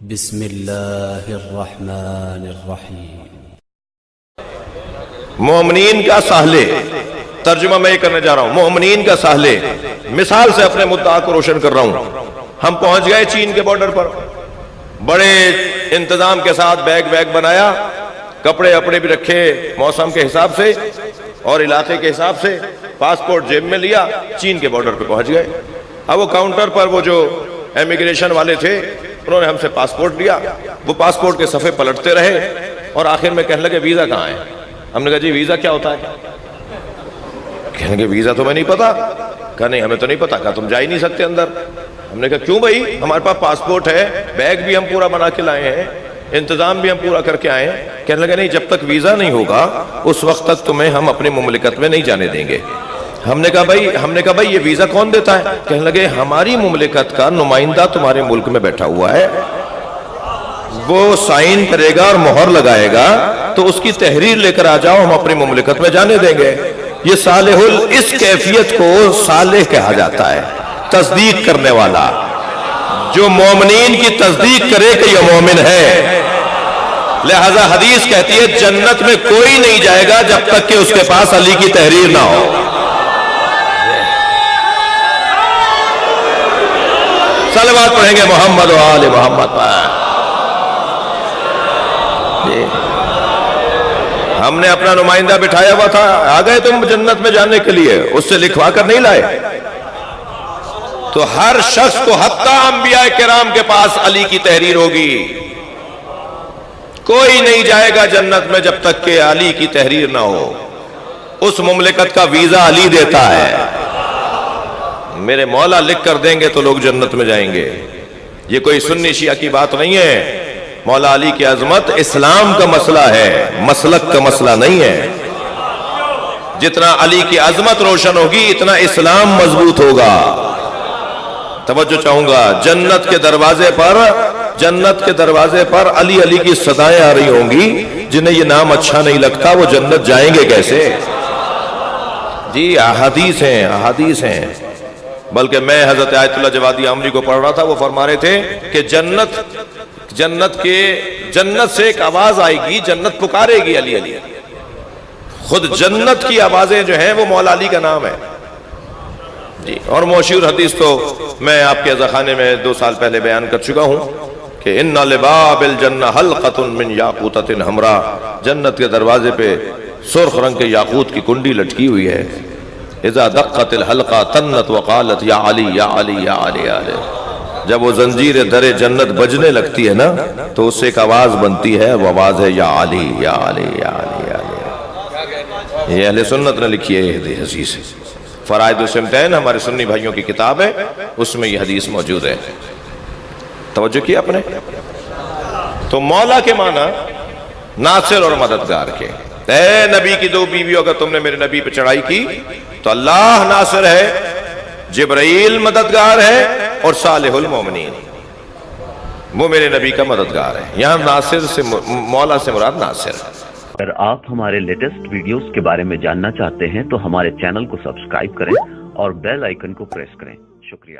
بسم اللہ الرحمن الرحیم۔ مومنین کا ساحلے، ترجمہ میں یہ کرنے جا رہا ہوں، مومنین کا ساحلے، مثال سے اپنے مدعا کو روشن کر رہا ہوں۔ ہم پہنچ گئے چین کے بارڈر پر، بڑے انتظام کے ساتھ بیگ بنایا، کپڑے اپنے بھی رکھے موسم کے حساب سے اور علاقے کے حساب سے، پاسپورٹ جیب میں لیا، چین کے بارڈر پہ پہنچ گئے۔ اب وہ کاؤنٹر پر وہ جو امیگریشن والے تھے انہوں نے ہم سے پاسپورٹ لیا، وہ پاسپورٹ کے صفحے پلٹتے رہے اور آخر میں کہنے لگے ویزا کہاں ہے؟ ہم نے کہا جی ویزا کیا ہوتا ہے؟ کہنے لگے ویزا تو میں نہیں پتا۔ کہا نہیں ہمیں تو نہیں پتا۔ کہا تم جا ہی نہیں سکتے اندر۔ ہم نے کہا کیوں بھائی؟ ہمارے پاس پاسپورٹ ہے، بیگ بھی ہم پورا بنا کے لائے ہیں، انتظام بھی ہم پورا کر کے آئے ہیں۔ کہنے لگے نہیں جب تک ویزا نہیں ہوگا اس وقت تک تمہیں ہم اپنی مملکت میں نہیں جانے دیں گے۔ ہم نے کہا بھائی یہ ویزا کون دیتا ہے؟ کہنے لگے ہماری مملکت کا نمائندہ تمہارے ملک میں بیٹھا ہوا ہے، وہ سائن کرے گا اور مہر لگائے گا تو اس کی تحریر لے کر آ جاؤ، ہم اپنی مملکت میں جانے دیں گے۔ یہ صالح اس کیفیت کو صالح کہا جاتا ہے، تصدیق کرنے والا، جو مومنین کی تصدیق کرے کہ یہ مومن ہے۔ لہذا حدیث کہتی ہے جنت میں کوئی نہیں جائے گا جب تک کہ اس کے پاس علی کی تحریر نہ ہو۔ صلوات پڑھیں گے محمد و آل محمد پر۔ ہم نے اپنا نمائندہ بٹھایا ہوا تھا، آ گئے تم جنت میں جانے کے لیے، اس سے لکھوا کر نہیں لائے۔ تو ہر شخص کو حتیٰ انبیاء کرام کے پاس علی کی تحریر ہوگی۔ کوئی نہیں جائے گا جنت میں جب تک کہ علی کی تحریر نہ ہو۔ اس مملکت کا ویزا علی دیتا ہے۔ میرے مولا لکھ کر دیں گے تو لوگ جنت میں جائیں گے۔ یہ کوئی سنی شیعہ کی بات نہیں ہے۔ مولا علی کی عظمت اسلام کا مسئلہ ہے، مسلک کا مسئلہ نہیں ہے۔ جتنا علی کی عظمت روشن ہوگی اتنا اسلام مضبوط ہوگا۔ توجہ چاہوں گا، جنت کے دروازے پر علی کی صدائیں آ رہی ہوں گی۔ جنہیں یہ نام اچھا نہیں لگتا وہ جنت جائیں گے کیسے؟ جی احادیث ہیں۔ بلکہ میں حضرت آیت اللہ جوادی عمری کو پڑھ رہا تھا، وہ فرما رہے تھے کہ جنت سے ایک آواز آئے گی، جنت پکارے گی علی علی۔ خود جنت کی آوازیں جو ہیں وہ مولا علی کا نام ہے جی۔ اور مشہور حدیث تو میں آپ کے اذاخانے میں 2 سال پہلے بیان کر چکا ہوں کہ ان لباب الجنہ حلقۃ من یاقوتۃ حمراء، جنت کے دروازے پہ سرخ رنگ کے یاقوت کی کنڈی لٹکی ہوئی ہے۔ اذا دقت الحلقہ تنت وقالت یا علی یا علی یا علی یا علی۔ جب وہ زنجیر در جنت بجنے لگتی ہے نا تو اس سے ایک آواز بنتی ہے، وہ آواز ہے یا علی یا علی یا علی یا علی۔ یہ اہل سنت نے لکھی ہے یہ حدیث۔ فرائض السمتین ہمارے سنی بھائیوں کی کتاب ہے، اس میں یہ حدیث موجود ہے۔ توجہ کی آپ نے؟ تو مولا کے معنی ناصر اور مددگار کے۔ اے نبی کی 2 بیویوں، اگر تم نے میرے نبی پہ چڑھائی کی تو اللہ ناصر ہے، جبرائیل مددگار ہے اور صالح المومنین وہ میرے نبی کا مددگار ہے۔ یہاں ناصر سے مولا سے مراد ناصر۔ اگر آپ ہمارے لیٹسٹ ویڈیوز کے بارے میں جاننا چاہتے ہیں تو ہمارے چینل کو سبسکرائب کریں اور بیل آئیکن کو پریس کریں۔ شکریہ۔